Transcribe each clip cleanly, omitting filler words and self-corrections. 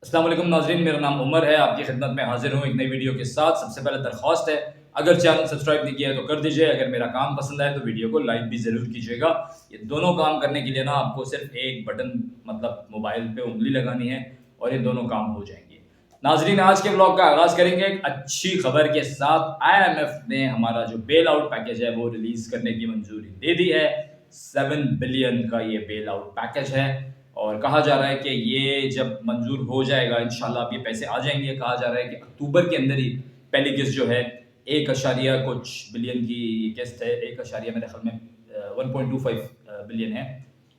अस्सलाम वालेकुम नाज़रीन, मेरा नाम उमर है। आपकी खिदमत में हाजिर हूँ एक नई वीडियो के साथ। सबसे पहले दरख्वास्त है, अगर चैनल सब्सक्राइब नहीं किया है तो कर दीजिए। अगर मेरा काम पसंद आए तो वीडियो को लाइक भी ज़रूर कीजिएगा। ये दोनों काम करने के लिए ना आपको सिर्फ एक बटन मतलब मोबाइल पे उंगली लगानी है और ये दोनों काम हो जाएंगे। नाज़रीन, आज के ब्लॉग का आगाज़ करेंगे एक अच्छी खबर के साथ। IMF ने हमारा जो बेल आउट पैकेज है वो रिलीज़ करने की मंजूरी दे दी है। 7 बिलियन का ये बेल आउट पैकेज है और कहा जा रहा है कि ये जब मंजूर हो जाएगा इंशाल्लाह अब ये पैसे आ जाएंगे। कहा जा रहा है कि अक्टूबर के अंदर ही पहली किस्त जो है 1 कुछ बिलियन की किस्त है। 1 मेरे ख्याल में 1.25 बिलियन है।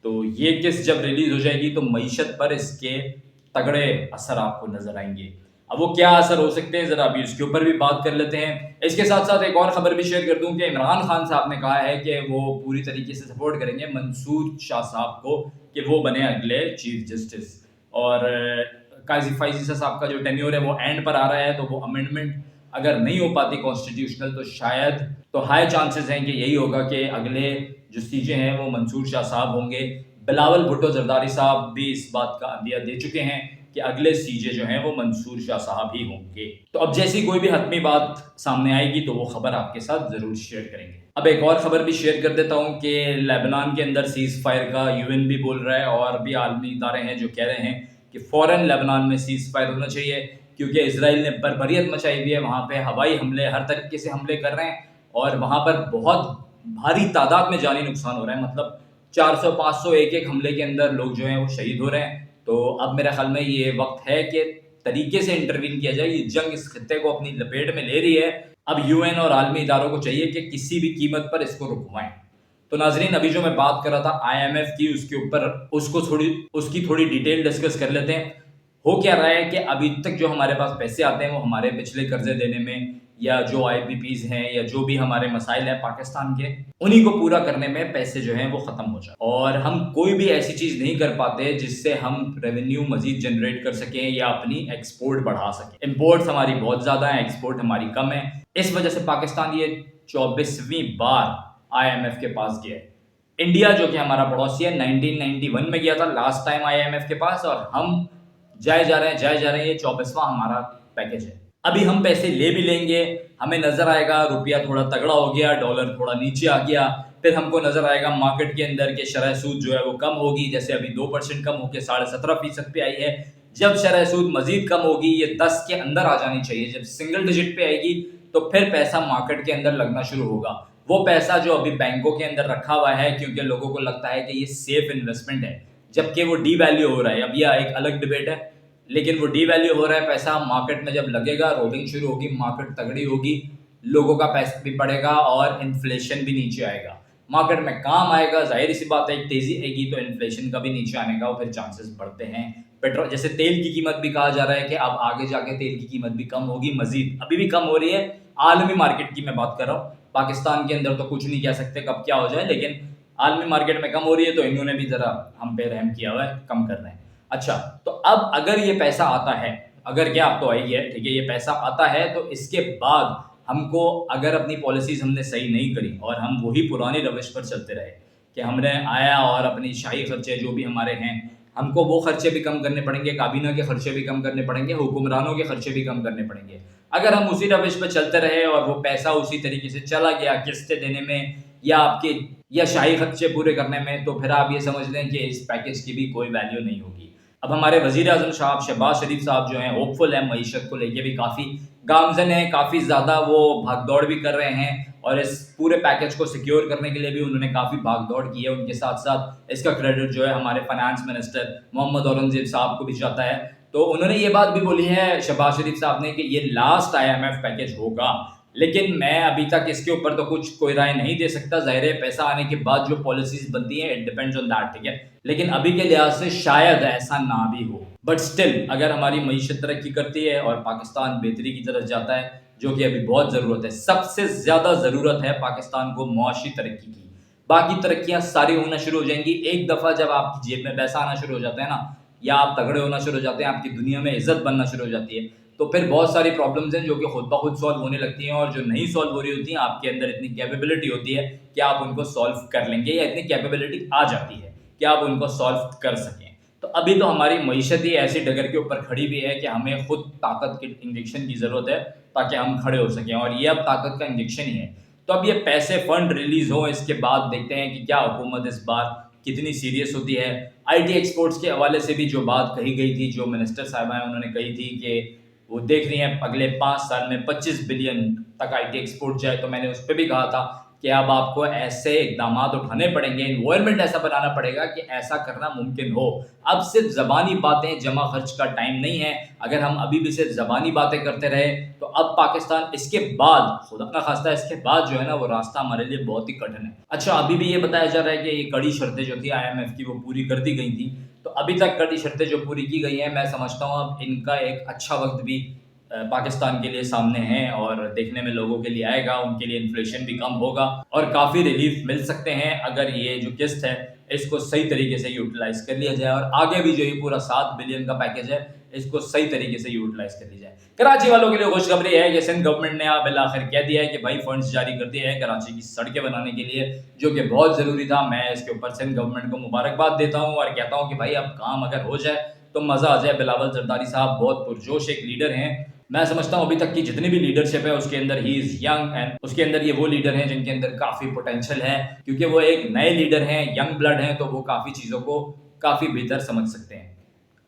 तो ये किस्त जब रिलीज हो जाएगी तो मईशत पर इसके तगड़े असर आपको नजर आएंगे। अब वो क्या असर हो सकते हैं जरा अभी उसके ऊपर भी बात कर लेते हैं। इसके साथ साथ एक और खबर भी शेयर कर दूं कि इमरान खान साहब ने कहा है कि वो पूरी तरीके से सपोर्ट करेंगे मंसूर शाह साहब को कि वो बने अगले चीफ जस्टिस। और काजी फैज़ी साहब का जो टेन्योर है वो एंड पर आ रहा है, तो वो अमेंडमेंट अगर नहीं हो पाती कॉन्स्टिट्यूशनल तो शायद तो हाई चांसेस हैं कि यही होगा कि अगले जो सीजे हैं वो मंसूर शाह साहब होंगे। बिलावल भुट्टो जरदारी साहब भी इस बात का अंदिया दे चुके हैं कि अगले सीजे जो हैं वो मंसूर शाह साहब ही होंगे। तो अब जैसी कोई भी हतमी बात सामने आएगी तो वो खबर आपके साथ जरूर शेयर करेंगे। अब एक और खबर भी शेयर कर देता हूँ कि लेबनान के अंदर सीज फायर का यूएन भी बोल रहा है और भी आलमी इदारे हैं जो कह रहे हैं कि फौरन लेबनान में सीज फायर होना चाहिए, क्योंकि इसराइल ने बर्बरियत मचाई हुई है। वहाँ पे हवाई हमले हर तरीके से हमले कर रहे हैं और वहाँ पर बहुत भारी तादाद में जानी नुकसान हो रहा है। मतलब 400-500 एक हमले के अंदर लोग जो हैं वो शहीद हो रहे हैं। तो अब मेरे ख्याल में ये वक्त है कि तरीके से इंटरवीन किया जाए। ये जंग इस खित्ते को अपनी लपेट में ले रही है। अब यूएन और आलमी इदारों को चाहिए कि किसी भी कीमत पर इसको रुकवाएं। तो नाजरीन, अभी जो मैं बात कर रहा था IMF की, उसके ऊपर उसकी थोड़ी डिटेल डिस्कस कर लेते हैं। हो क्या रहा है कि अभी तक जो हमारे पास पैसे आते हैं वो हमारे पिछले कर्जे देने में या जो IPPs हैं या जो भी हमारे मसाइल हैं पाकिस्तान के, उन्हीं को पूरा करने में पैसे जो हैं वो खत्म हो जाए और हम कोई भी ऐसी चीज नहीं कर पाते जिससे हम रेवेन्यू मजीद जनरेट कर सकें या अपनी एक्सपोर्ट बढ़ा सकें। इंपोर्ट्स हमारी बहुत ज्यादा है, एक्सपोर्ट हमारी कम है। इस वजह से पाकिस्तान ये 24वीं बार IMF के पास गया है। इंडिया जो कि हमारा पड़ोसी है 1991 में गया था लास्ट टाइम IMF के पास, और हम जाए जा रहे हैं। ये 24वां हमारा पैकेज है। अभी हम पैसे ले भी लेंगे, हमें नजर आएगा रुपया थोड़ा तगड़ा हो गया, डॉलर थोड़ा नीचे आ गया। फिर हमको नजर आएगा मार्केट के अंदर के शरह सूद जो है वो कम होगी। जैसे अभी 2% कम होकर 17.5% पे आई है। जब शरह सूद मजीद कम होगी, ये 10 के अंदर आ जानी चाहिए, जब सिंगल डिजिट पे आएगी तो फिर पैसा मार्केट के अंदर लगना शुरू होगा। वो पैसा जो अभी बैंकों के अंदर रखा हुआ है, क्योंकि लोगों को लगता है कि ये सेफ इन्वेस्टमेंट है, जबकि वो डी वैल्यू हो रहा है। अब यह एक अलग डिबेट है, लेकिन वो डी वैल्यू हो रहा है। पैसा मार्केट में जब लगेगा, रोलिंग शुरू होगी, मार्केट तगड़ी होगी, लोगों का पैसा भी बढ़ेगा और इन्फ्लेशन भी नीचे आएगा। मार्केट में काम आएगा, जाहिर सी बात है एक तेजी आएगी तो इन्फ्लेशन का भी नीचे आने का फिर चांसेस बढ़ते हैं। पेट्रोल जैसे तेल की कीमत भी कहा जा रहा है कि अब आगे जाके तेल की कीमत भी कम होगी, मजीद अभी भी कम हो रही है। आलमी मार्केट की मैं बात कर रहा हूँ, पाकिस्तान के अंदर तो कुछ नहीं कह सकते कब क्या हो जाए, लेकिन आलमी मार्केट में कम हो रही है तो इन्होंने भी जरा हम पे रहम किया हुआ है, कम कर रहे हैं। अच्छा, तो अब अगर ये पैसा आता है, अगर क्या अब तो आई है, ठीक है, ये पैसा आता है तो इसके बाद हमको अगर अपनी पॉलिसीज हमने सही नहीं करी और हम वही पुरानी रविश पर चलते रहे कि हमने आया और अपनी शाही खर्चे जो भी हमारे हैं, हमको वो खर्चे भी कम करने पड़ेंगे, काबीना के खर्चे भी कम करने पड़ेंगे, हुक्मरानों के खर्चे भी कम करने पड़ेंगे। अगर हम उसी रविश पर चलते रहे और वो पैसा उसी तरीके से चला गया किस्तें देने में या आपके या शाही खर्चे पूरे करने में, तो फिर आप ये समझ लें कि इस पैकेज की भी कोई वैल्यू नहीं होगी। अब हमारे वजीर आजम साहब शहबाज शरीफ साहब जो हैं होपफुल है, मईशत को लेके भी काफ़ी गामजन है, काफ़ी ज़्यादा वो भागदौड़ भी कर रहे हैं और इस पूरे पैकेज को सिक्योर करने के लिए भी उन्होंने काफ़ी भागदौड़ की है। उनके साथ साथ इसका क्रेडिट जो है हमारे फाइनेंस मिनिस्टर मोहम्मद औरंगजेब साहब को भी जाता है। तो उन्होंने ये बात भी बोली है शहबाज शरीफ साहब ने कि ये लास्ट IMF पैकेज होगा, लेकिन मैं अभी तक इसके ऊपर तो कोई राय नहीं दे सकता। ज़ाहिर है पैसा आने के बाद जो पॉलिसीज बनती हैं इट डिपेंड्स ऑन दैट, ठीक है, लेकिन अभी के लिहाज से शायद ऐसा ना भी हो। बट स्टिल अगर हमारी मईशत तरक्की करती है और पाकिस्तान बेहतरी की तरफ जाता है, जो कि अभी बहुत ज़रूरत है, सबसे ज़्यादा ज़रूरत है पाकिस्तान को मुआशी तरक्की की। बाकी तरक्कियाँ सारी होना शुरू हो जाएंगी एक दफ़ा जब आपकी जेब में पैसा आना शुरू हो जाता है ना, या आप तगड़े होना शुरू हो जाते हैं, आपकी दुनिया में इज्जत बनना शुरू हो जाती है, तो फिर बहुत सारी प्रॉब्लम्स हैं जो कि खुद ब खुद सॉल्व होने लगती हैं, और जो नहीं सॉल्व हो रही होती हैं आपके अंदर इतनी कैपेबिलिटी होती है कि आप उनको सॉल्व कर लेंगे, या इतनी कैपेबिलिटी आ जाती है कि आप उनको सॉल्व कर सकें। तो अभी तो हमारी मईशत ही ऐसी डगर के ऊपर खड़ी हुई है कि हमें खुद ताकत के इंजेक्शन की ज़रूरत है ताकि हम खड़े हो सकें, और ये अब ताकत का इंजेक्शन ही है। तो अब ये पैसे फंड रिलीज हो, इसके बाद देखते हैं कि क्या हुकूमत इस बार कितनी सीरियस होती है। आईटी एक्सपोर्ट्स के हवाले से भी जो बात कही गई थी, जो मिनिस्टर साहबा हैं उन्होंने कही थी कि वो देख रही हैं अगले 5 साल में 25 बिलियन तक आईटी एक्सपोर्ट जाए। तो मैंने उस पर भी कहा था कि अब आपको ऐसे इकदाम उठाने पड़ेंगे, इन्वायरमेंट ऐसा बनाना पड़ेगा कि ऐसा करना मुमकिन हो। अब सिर्फ ज़बानी बातें, जमा खर्च का टाइम नहीं है। अगर हम अभी भी सिर्फ ज़बानी बातें करते रहे तो अब पाकिस्तान इसके बाद, खुदा ना खास्ता, इसके बाद जो है ना वो रास्ता हमारे लिए बहुत ही कठिन है। अच्छा, अभी भी ये बताया जा रहा है कि ये कड़ी शर्तें जो थी IMF की वो पूरी कर दी गई थी। तो अभी तक कड़ी शर्तें जो पूरी की गई हैं, मैं समझता हूँ अब इनका एक अच्छा वक्त भी पाकिस्तान के लिए सामने है और देखने में लोगों के लिए आएगा। उनके लिए इन्फ्लेशन भी कम होगा और काफ़ी रिलीफ मिल सकते हैं अगर ये जो किस्त है इसको सही तरीके से यूटिलाइज कर लिया जाए, और आगे भी जो ये पूरा 7 बिलियन का पैकेज है इसको सही तरीके से यूटिलाइज कर लिया जाए। कराची वालों के लिए खुशखबरी है कि सिंध गवर्नमेंट ने अब आखिर कह दिया है कि भाई फंड्स जारी कर दिए हैं कराची की सड़कें बनाने के लिए, जो कि बहुत ज़रूरी था। मैं इसके ऊपर सिंध गवर्नमेंट को मुबारकबाद देता हूँ और कहता हूँ कि भाई अब काम अगर हो जाए तो मज़ा आ जाए। बिलावल जरदारी साहब बहुत पुरजोश एक लीडर हैं। मैं समझता हूँ अभी तक की जितनी भी लीडरशिप है उसके अंदर ही इज यंग, एंड उसके अंदर ये वो लीडर हैं जिनके अंदर काफ़ी पोटेंशियल है, क्योंकि वो एक नए लीडर हैं, यंग ब्लड हैं, तो वो काफ़ी चीज़ों को काफ़ी बेहतर समझ सकते हैं,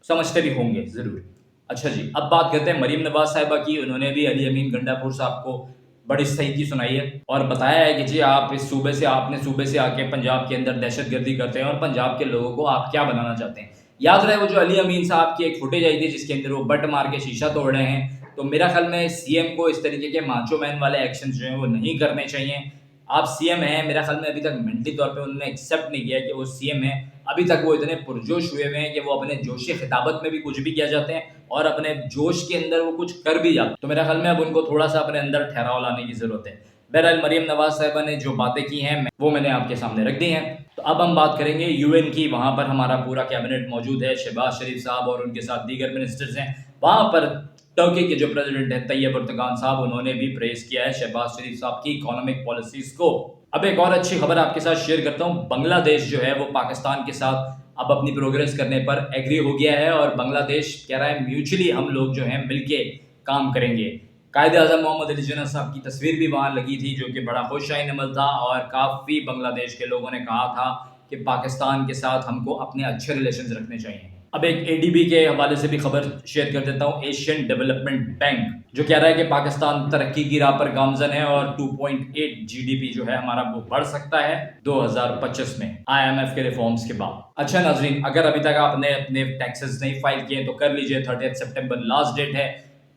समझते भी होंगे ज़रूर। अच्छा जी, अब बात करते हैं मरीम नवाज साहिबा की। उन्होंने भी अली अमीन गंडापुर साहब को बड़ी सही की सुनाई है और बताया है कि जी आप इस सूबे से, आपने सूबे से आके पंजाब के अंदर दहशतगर्दी करते हैं और पंजाब के लोगों को आप क्या बनाना चाहते हैं। याद रहे वो जो अली अमीन साहब की एक फुटेज आई थी जिसके अंदर वो बट मार के शीशा तोड़ रहे हैं, तो मेरा ख्याल में सीएम को इस तरीके के माचो मैन वाले एक्शन जो हैं वो नहीं करने चाहिए। आप सीएम हैं, मेरा ख्याल में अभी तक मेंटली तौर पे उन्होंने एक्सेप्ट नहीं किया कि वो सीएम है। अभी तक वो इतने पुरजोश हुए हुए हैं कि वो अपने जोश खिताबत में भी कुछ भी किया जाते हैं और अपने जोश के अंदर वो कुछ कर भी जाते हैं। तो मेरा ख्याल में अब उनको थोड़ा सा अपने अंदर ठहराव लाने की जरूरत है। बहरहाल मरीम नवाज साहिबा ने जो बातें की हैं वो मैंने आपके सामने रख दी हैं। तो अब हम बात करेंगे यूएन की। वहाँ पर हमारा पूरा कैबिनेट मौजूद है, शहबाज शरीफ साहब और उनके साथ दीगर मिनिस्टर्स हैं। वहाँ पर टर्की के जो प्रेसिडेंट हैं तैयब एर्दोगान साहब, उन्होंने भी प्रेस किया है शहबाज शरीफ साहब की इकोनॉमिक पॉलिसीज को। अब एक और अच्छी खबर आपके साथ शेयर करता हूँ। बांग्लादेश जो है वो पाकिस्तान के साथ अब अपनी प्रोग्रेस करने पर एग्री हो गया है और बांग्लादेश कह रहा है म्यूचुअली हम लोग जो है मिलके काम करेंगे। कायदे आज़म मोहम्मद अली जिन्ना साहब की तस्वीर भी वहाँ लगी थी जो कि बड़ा खुशाइन अमल था और काफ़ी बांग्लादेश के लोगों ने कहा था कि पाकिस्तान के साथ हमको अपने अच्छे रिलेशंस रखने चाहिए। अब एक एडीबी के हवाले से भी खबर शेयर कर देता हूँ। एशियन डेवलपमेंट बैंक जो कह रहा है कि पाकिस्तान तरक्की की राह पर गामजन है और 2.8 जीडीपी जो है हमारा वो बढ़ सकता है 2025 में IMF के रिफॉर्म्स के बाद। अच्छा नाजरीन, अगर अभी तक आपने अपने टैक्सेस नहीं फाइल किए तो कर लीजिए। 30 सितंबर लास्ट डेट है।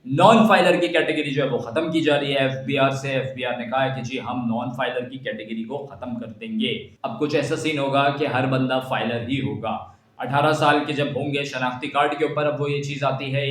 नॉन फाइलर की कैटेगरी जो है वो खत्म की जा रही है FBR से। FBR ने कहा है कि जी हम नॉन फाइलर की कैटेगरी को खत्म कर देंगे। अब कुछ ऐसा सीन होगा कि हर बंदा फाइलर ही होगा। 18 साल के जब होंगे शनाख्ती कार्ड के ऊपर अब वो ये चीज़ आती है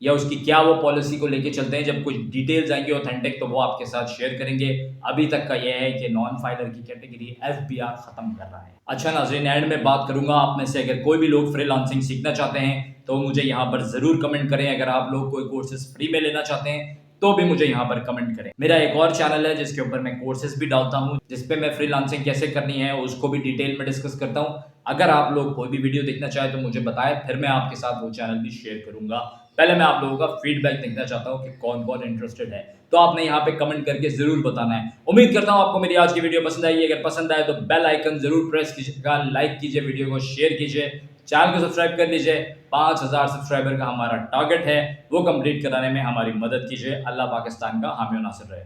या उसकी क्या वो पॉलिसी को लेके चलते हैं। जब कुछ डिटेल्स आएंगे ऑथेंटिक तो वो आपके साथ शेयर करेंगे। अभी तक का ये है कि नॉन फाइलर की कैटेगरी FBR खत्म कर रहा है। अच्छा नाज़रीन, एंड में बात करूंगा आप में से अगर कोई भी लोग फ्रीलांसिंग सीखना चाहते हैं तो मुझे यहाँ पर ज़रूर कमेंट करें। अगर आप लोग कोई कोर्सेज फ्री में लेना चाहते हैं तो भी मुझे यहाँ पर कमेंट करें। मेरा एक और चैनल है जिसके ऊपर मैं कोर्सेज भी डालता हूँ, जिसपे मैं फ्रीलांसिंग कैसे करनी है उसको भी डिटेल में डिस्कस करता हूँ। अगर आप लोग कोई भी वीडियो देखना चाहें तो मुझे बताएं, फिर मैं आपके साथ वो चैनल भी शेयर करूंगा। पहले मैं आप लोगों का फीडबैक देखना चाहता हूँ कि कौन कौन इंटरेस्टेड है, तो आपने यहाँ पे कमेंट करके जरूर बताना है। उम्मीद करता हूँ आपको मेरी आज की वीडियो पसंद आई। अगर पसंद आए तो बेल आइकन जरूर प्रेस कीजिएगा, लाइक कीजिए, वीडियो को शेयर कीजिए, चैनल को सब्सक्राइब कर लीजिए। 5000 सब्सक्राइबर का हमारा टारगेट है, वो कंप्लीट कराने में हमारी मदद कीजिए। अल्लाह पाकिस्तान का हामी और नासिर रहे।